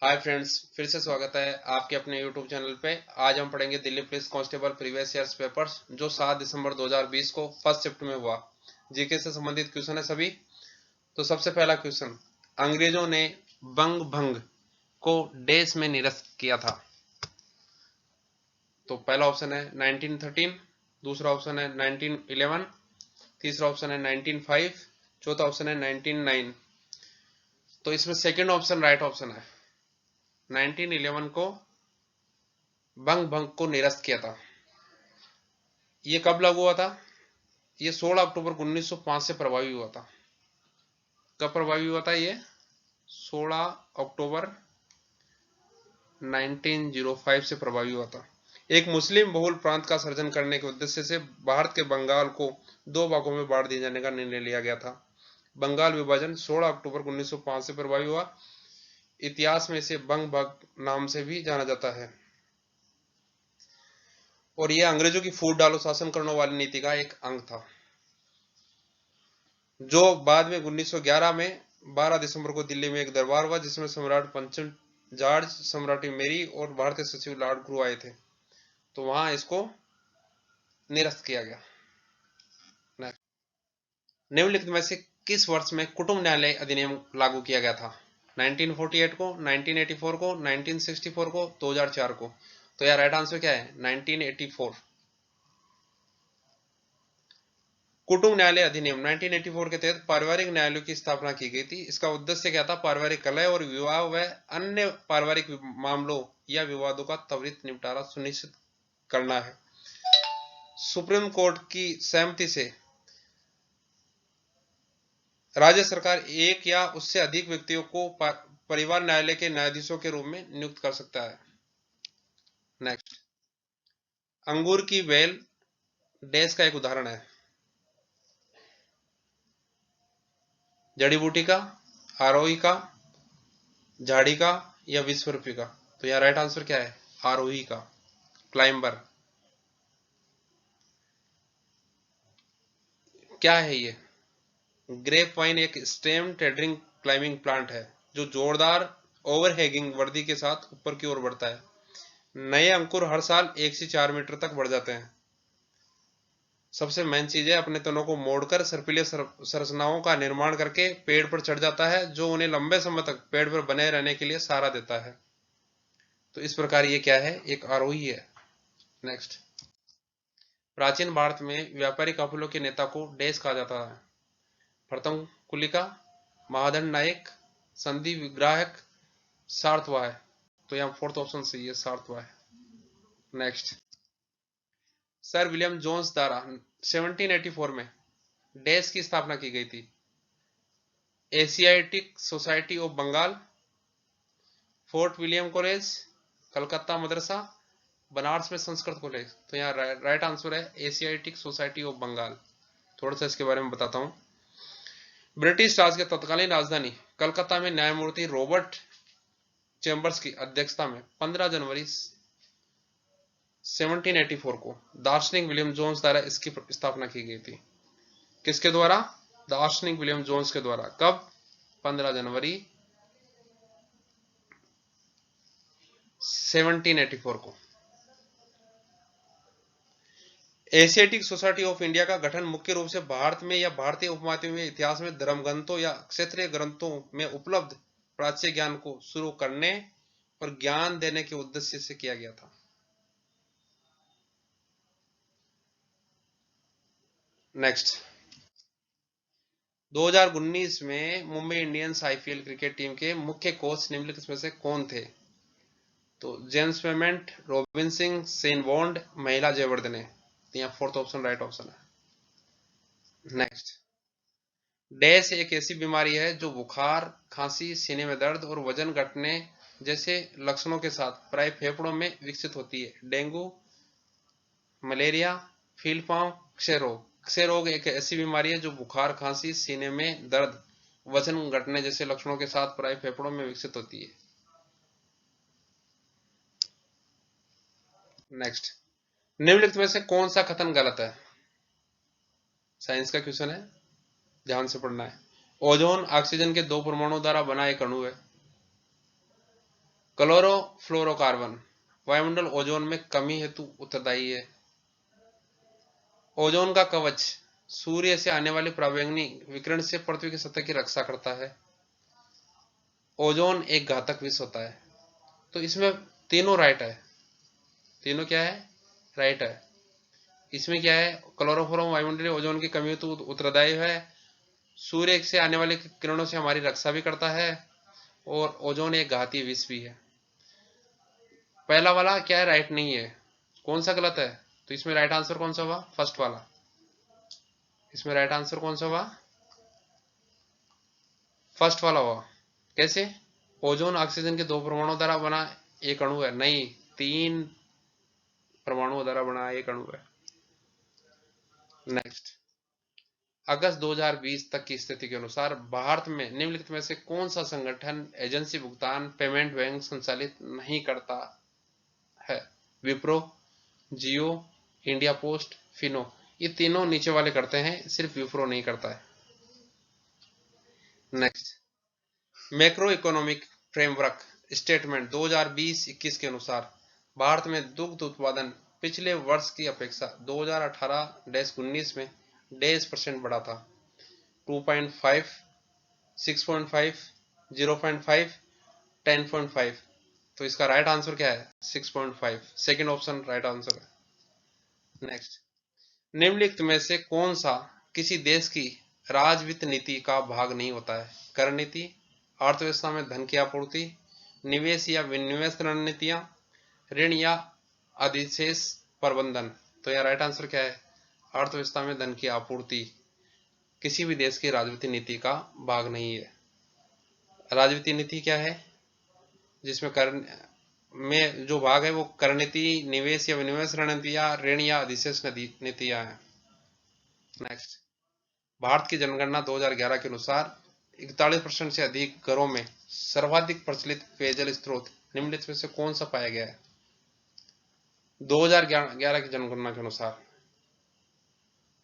Hi friends, फिर से स्वागत है आपके अपने यूट्यूब चैनल पे। आज हम पढ़ेंगे Delhi police constable previous years papers जो 7 दिसंबर 2020 को फर्स्ट शिफ्ट में हुआ। जीके से संबंधित क्वेश्चन है सभी। तो सबसे पहला क्वेश्चन, अंग्रेजों ने बंग भंग को देश में निरस्त किया था। तो पहला ऑप्शन है 1913, दूसरा ऑप्शन है 1911, तीसरा ऑप्शन है 1905, चौथा ऑप्शन है 1909। तो इसमें सेकंड ऑप्शन राइट ऑप्शन है। 1911 को बंग भंग को निरस्त किया था। ये कब लागू हुआ था? ये 16 अक्टूबर 1905 से प्रभावी हुआ था। कब प्रभावी हुआ था ये? 16 अक्टूबर 1905 से प्रभावी हुआ था। एक मुस्लिम बहुल प्रांत का सृजन करने के उद्देश्य से भारत के बंगाल को दो भागों में बांट दिए जाने का निर्णय लिया गया था। बंगाल विभाजन 16 अक्टूबर 1905 से प्रभावी हुआ। इतिहास में इसे बंग भाग नाम से भी जाना जाता है और यह अंग्रेजों की फूट डालो शासन करने वाली नीति का एक अंग था, जो बाद में 1911 में 12 दिसंबर को दिल्ली में एक दरबार हुआ जिसमें सम्राट पंचम जॉर्ज, सम्राटी मेरी और भारतीय सचिव लॉर्ड क्रू आए थे। तो वहां इसको निरस्त किया गया। निम्नलिखित में से किस वर्ष में कुटुंब न्यायालय अधिनियम लागू किया गया था? 1948 को, 1984 को, 1964 को, 2004 को। तो यार राइट आंसर क्या है? 1984। कुटुंब न्यायालय अधिनियम 1984 के तहत पारिवारिक न्यायालयों की स्थापना की गई थी। इसका उद्देश्य क्या था? पारिवारिक कलह और विवाह व अन्य पारिवारिक मामलों या विवादों का त्वरित निपटारा सुनिश्चित करना है। सुप्रीम कोर्ट की सहमति से राज्य सरकार एक या उससे अधिक व्यक्तियों को परिवार न्यायालय के न्यायाधीशों के रूप में नियुक्त कर सकता है। नेक्स्ट, अंगूर की बेल डैश का एक उदाहरण है? जड़ी बूटी का, आरोही का, झाड़ी का या विश्वरूपी का? तो यहाँ राइट आंसर क्या है? आरोही का, क्लाइंबर। क्या है ये? ग्रेप वाइन एक स्टेम टेडरिंग क्लाइंबिंग प्लांट है जो जोरदार ओवरहैंगिंग वर्दी के साथ ऊपर की ओर बढ़ता है। नए अंकुर हर साल 1 से 4 मीटर तक बढ़ जाते हैं। सबसे मेन चीज है, अपने तनों को मोड़कर सर्पिलीय संरचनाओं का निर्माण करके पेड़ पर चढ़ जाता है जो उन्हें लंबे समय तक पेड़ पर बने रहने के लिए सहारा देता है। तो इस प्रकार ये क्या है? एक आरोही है। नेक्स्ट, प्राचीन भारत में व्यापारी काफिलों के नेता को डैश कहा जाता है? प्रथम कुलिका, महादंड नायक, संधि विग्राहक, सार्थवाह। तो यहाँ फोर्थ ऑप्शन सही है, सार्थवाह। नेक्स्ट, सर विलियम जोन्स द्वारा 1784 में डैश की स्थापना की गई थी? Asiatic Society of Bengal, Fort William college, Calcutta मदरसा, बनारस में संस्कृत कॉलेज। तो यहाँ राइट आंसर है एशियाटिक सोसाइटी ऑफ बंगाल। थोड़ा सा इसके बारे में बताता हूँ। ब्रिटिश राज के तत्कालीन राजधानी कलकत्ता में न्यायमूर्ति रॉबर्ट चैम्बर्स की अध्यक्षता में 15 जनवरी 1784 को दार्शनिक विलियम जोन्स द्वारा इसकी स्थापना की गई थी। किसके द्वारा? दार्शनिक विलियम जोन्स के द्वारा। कब? 15 जनवरी 1784 को। एशियाटिक सोसाइटी ऑफ इंडिया का गठन मुख्य रूप से भारत में या भारतीय उपमहाद्वीप में इतिहास में धर्म ग्रंथों या क्षेत्रीय ग्रंथों में उपलब्ध प्राच्य ज्ञान को शुरू करने और ज्ञान देने के उद्देश्य से किया गया था। नेक्स्ट, 2019 में Mumbai Indians IPL cricket team के मुख्य कोच निम्नलिखित में से कौन थे? तो James payment, robin Singh, Sen bond, महिला जयवर्धने। तो यहाँ फोर्थ ऑप्शन राइट ऑप्शन है। नेक्स्ट, डैश एक ऐसी बीमारी है जो बुखार, खांसी, सीने में दर्द और वजन घटने जैसे लक्षणों के साथ प्राय फेफड़ों में विकसित होती है? डेंगू, मलेरिया, फील पाँव, क्षय रोग। क्षय रोग एक ऐसी बीमारी है जो बुखार, खांसी, सीने में दर्द, वजन घटने जैसे लक्षणों के साथ प्राय फेफड़ों में विकसित होती है। नेक्स्ट, निम्नलिखित में से कौन सा कथन गलत है? साइंस का क्वेश्चन है, ध्यान से पढ़ना है। ओजोन ऑक्सीजन के 2 परमाणु द्वारा बना एक अणु है। क्लोरोफ्लोरोकार्बन वायुमंडल ओजोन में कमी हेतु उत्तरदायी है। ओजोन का कवच सूर्य से आने वाले पराबैंगनी विकिरण से पृथ्वी की सतह की रक्षा करता है। ओजोन एक घातक विष होता है। तो इसमें तीनों राइट है, तीनों क्या है, राइट है। इसमें क्या है, क्लोरोफॉर्म वायुमंडलीय ओजोन की कमी हेतु उत्तरदायी है, सूर्य से आने वाले किरणों से हमारी रक्षा भी करता है, और ओजोन एक घातीय विष भी है। पहला वाला क्या है, राइट नहीं है, कौन सा गलत है? तो इसमें राइट आंसर कौन सा हुआ, फर्स्ट वाला। इसमें राइट आंसर कौन सा हुआ, फर्स्ट वाला हुआ। कैसे? ओजोन ऑक्सीजन के 2 परमाणु द्वारा बना एक अणु है, नहीं 3 परमाणु द्वारा बना एक अणु है। नेक्स्ट, अगस्त 2020 तक की स्थिति के अनुसार भारत में निम्नलिखित में से कौन सा संगठन एजेंसी भुगतान पेमेंट बैंक संचालित नहीं करता है? विप्रो, जियो, इंडिया पोस्ट, फिनो। ये तीनों नीचे वाले करते हैं, सिर्फ विप्रो नहीं करता है। Next, macro economic framework statement 2020-21 के अनुसार भारत में दुग्ध उत्पादन पिछले वर्ष की अपेक्षा 2018-19 में 10% बढ़ा था। 2.5, 6.5, 0.5, 10.5। तो इसका राइट आंसर क्या है, 6.5, सेकेंड ऑप्शन राइट आंसर है। नेक्स्ट, निम्नलिखित में से कौन सा किसी देश की राजवित्त नीति का भाग नहीं होता है? कर नीति, अर्थव्यवस्था में धन की आपूर्ति, निवेश या विनिवेश रणनीतियां, ऋण या अधिशेष प्रबंधन। तो यह राइट आंसर क्या है, अर्थव्यवस्था में धन की आपूर्ति किसी भी देश की राजवित्तीय नीति का भाग नहीं है। राजवित्तीय नीति क्या है, जिसमें कर में जो भाग है वो कर नीति, निवेश या विनिवेश रणनीतियां, ऋण या अधिशेष नीतियां हैं। नेक्स्ट, भारत की जनगणना 2011 के अनुसार 41% से अधिक घरों में सर्वाधिक प्रचलित पेयजल स्रोत निम्नलिखित में से कौन सा पाया गया है? 2011 की जनगणना के अनुसार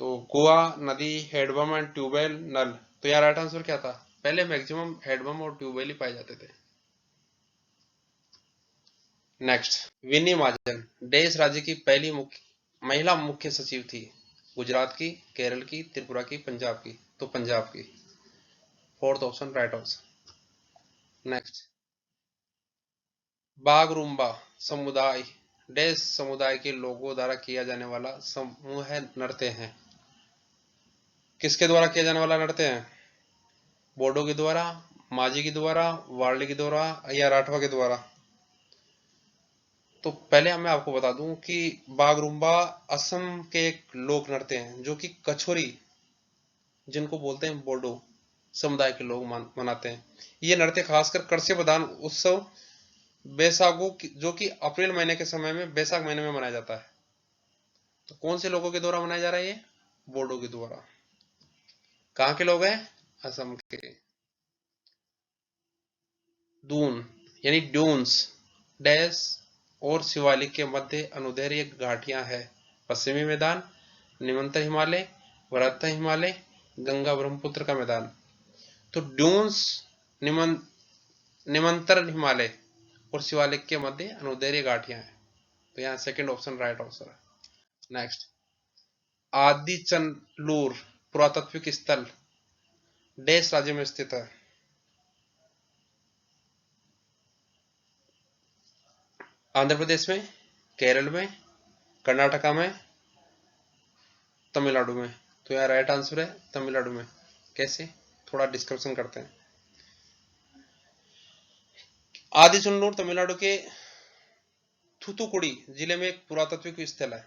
तो कुआं, नदी, हैंडपंप, ट्यूबवेल, नल। तो यार राइट आंसर क्या था, पहले मैक्सिमम हैंडपंप और ट्यूबवेल ही पाए जाते थे। नेक्स्ट, विनी महाजन देश राज्य की पहली महिला मुख्य सचिव थी? गुजरात की, केरल की, त्रिपुरा की, पंजाब की। तो पंजाब की, fourth option right answer. Next, Bagurumba समुदाय देश समुदाय के लोगों द्वारा किया जाने वाला समूह नृत्य है। किसके द्वारा किया जाने वाला नृत्य है? बोडो के द्वारा, माझी के द्वारा, वार्ली के द्वारा या राठवा के द्वारा? तो पहले मैं आपको बता दूं कि बागरूम्बा असम के एक लोक नृत्य हैं, जो कि कछोरी जिनको बोलते हैं बोडो समुदाय के लोग मनाते हैं। ये नृत्य खासकर कृषि प्रधान उत्सव बैसागु जो कि अप्रैल महीने के समय में, बैसाख महीने में मनाया जाता है। तो कौन से लोगों के द्वारा मनाया जा रहा है? ये बोडो के द्वारा। कहाँ के लोग हैं? असम के। दून यानी ड्यून्स डैश और शिवालिक के मध्य अनुदैर्य घाटियां है। पश्चिमी मैदान, निमंतर हिमालय, वृहत्तर हिमालय, गंगा ब्रह्मपुत्र का मैदान। तो ड्यून्स, निमंतर हिमालय और शिवालिक के मध्य अनुदैर्य घाटियां हैं। तो यहाँ सेकंड ऑप्शन राइट आंसर है। नेक्स्ट, आदिचनलूर पुरातात्विक स्थल देश राज्य में स्थित है? आंध्र प्रदेश में, केरल में, कर्नाटका में, तमिलनाडु में। तो यार राइट आंसर है तमिलनाडु में। कैसे, थोड़ा डिस्कशन करते हैं। आदिचनलूर तमिलनाडु के थूथुकुड़ी जिले में एक पुरातात्विक स्थल है।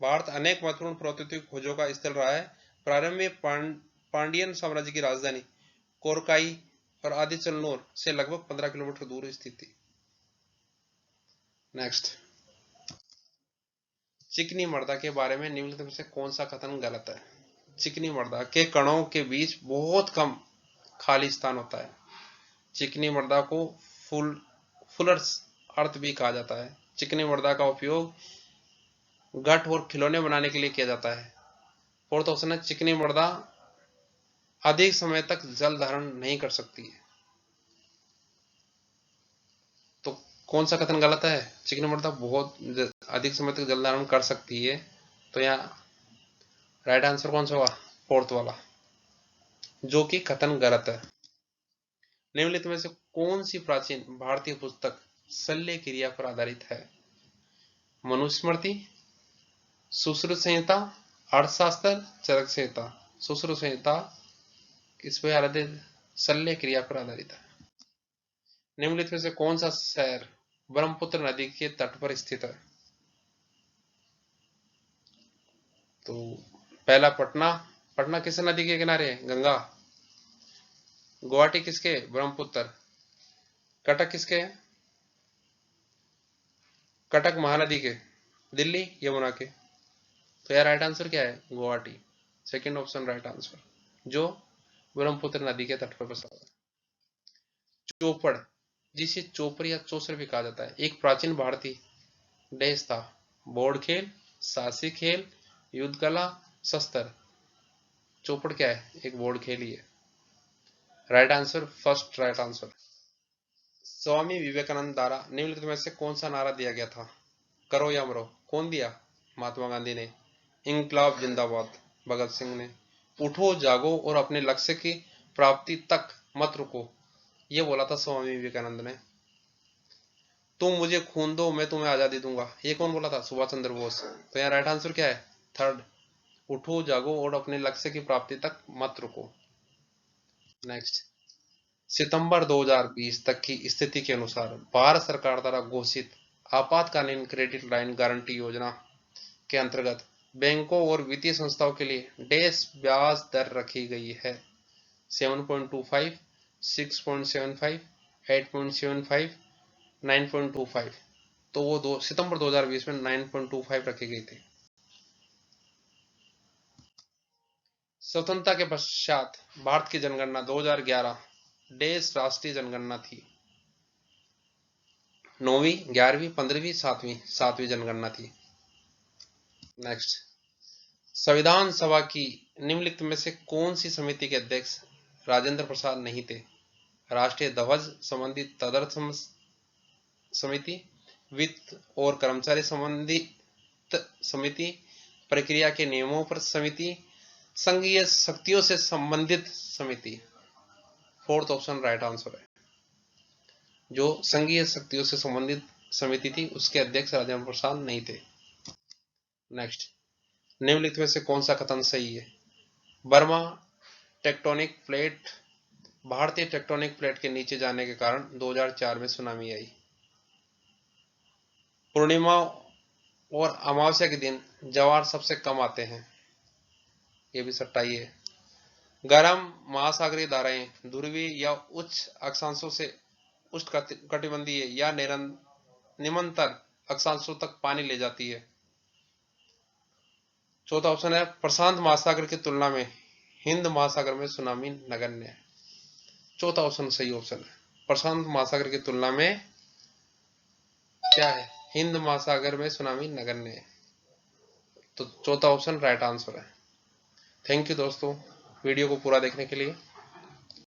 भारत अनेक महत्वपूर्ण पुरातात्विक खोजों का स्थल रहा है। प्रारंभ में पांडियन साम्राज्य की राजधानी कोरकाई और आदिचनलूर से लगभग 15 किलोमीटर दूर स्थित थी। नेक्स्ट, चिकनी मृदा के बारे में निम्नलिखित में से कौन सा कथन गलत है? चिकनी मृदा के कणों के बीच बहुत कम खाली स्थान होता है। चिकनी मृदा को फुलर्स अर्थ भी कहा जाता है। चिकनी मृदा का उपयोग गठ और खिलौने बनाने के लिए किया जाता है। फोर्थ ऑप्शन है, चिकनी मृदा अधिक समय तक जल धारण नहीं कर सकती है। तो कौन सा कथन गलत है? चिकनी मृदा बहुत अधिक समय तक जल धारण कर सकती है, तो यहाँ राइट आंसर कौन सा हुआ? फोर्थ वाला, जो कि कथन गलत है। निम्नलिखित में से कौन सी प्राचीन भारतीय पुस्तक शल्य क्रिया पर आधारित है? मनुस्मृति, सुश्रुत संहिता, अर्थशास्त्र, चरक संहिता। सुश्रुत संहिता किस पे आधारित? शल्य क्रिया पर आधारित है। निम्नलिखित में से कौन सा शहर ब्रह्मपुत्र नदी के तट पर स्थित है? तो पहला पटना। पटना किस नदी के किनारे है? गंगा। गुवाहाटी किसके? ब्रह्मपुत्र। कटक किसके है? कटक महानदी के। दिल्ली यमुना के। तो यार राइट आंसर क्या है? Guwahati. Second option right answer, जो ब्रह्मपुत्र नदी के तट पर बसा हुआ है। चौपड़, जिसे चौपर या चौसर भी कहा जाता है, एक प्राचीन भारतीय देश था। बोर्ड खेल, साहसी खेल, युद्ध कला, शस्त्र। चौपड़ क्या है? एक बोर्ड खेल ही है। Right answer, first right answer. Swami Vivekananda द्वारा निम्नलिखित में से कौन सा नारा दिया गया था? करो या मरो। कौन दिया? महात्मा गांधी ने। इंकलाब जिंदाबाद, भगत सिंह ने। उठो जागो और अपने लक्ष्य की प्राप्ति तक मत रुको, ये बोला था स्वामी विवेकानंद ने। तुम मुझे खून दो, मैं तुम्हें आजादी दूंगा, ये कौन बोला था? सुभाष चंद्र बोस। तो यहाँ राइट आंसर क्या है? थर्ड, उठो जागो और अपने लक्ष्य की प्राप्ति तक मत रुको। नेक्स्ट, सितंबर 2020 तक की स्थिति के अनुसार भारत सरकार द्वारा घोषित आपातकालीन क्रेडिट लाइन गारंटी योजना के अंतर्गत बैंकों और वित्तीय संस्थाओं के लिए डैश ब्याज दर रखी गई है? 7.25, 6.75, 8.75, 9.25। तो वो सितंबर 2020 में 9.25 रखी गई थी। स्वतंत्रता के पश्चात भारत की जनगणना 2011 देश राष्ट्रीय जनगणना थी। 9वीं, 11वीं, 15वीं, 7वीं जनगणना थी। नेक्स्ट, संविधान सभा की निम्नलिखित में से कौन सी समिति के अध्यक्ष राजेंद्र प्रसाद नहीं थे? राष्ट्रीय ध्वज संबंधी तदर्थ समिति, वित्त और कर्मचारी संबंधित समिति, प्रक्रिया के नियमों पर समिति, संघीय शक्तियों से संबंधित समिति। फोर्थ ऑप्शन राइट आंसर है, जो संघीय शक्तियों से संबंधित समिति थी उसके अध्यक्ष राजेंद्र प्रसाद नहीं थे। नेक्स्ट, निम्नलिखित में से कौन सा कथन सही है? बर्मा टेक्टोनिक प्लेट, भारतीय टेक्टोनिक प्लेट के नीचे जाने के कारण 2004 में सुनामी आई। पूर्णिमा और अमावस्या के दिन ज्वार सबसे कम आते हैं, ये भी सट्टा ही है। गर्म महासागरीय धाराएं ध्रुवीय या उच्च अक्षांशों से उष्णकटिबंधीय या निम्नतर अक्षांशों तक पानी ले जाती है। चौथा ऑप्शन है प्रशांत महासागर की तुलना में हिंद महासागर में सुनामी नगण्य है। चौथा ऑप्शन सही ऑप्शन है, प्रशांत महासागर की तुलना में क्या है? हिंद महासागर में सुनामी नगण्य है। तो चौथा ऑप्शन राइट आंसर है। थैंक यू दोस्तों वीडियो को पूरा देखने के लिए।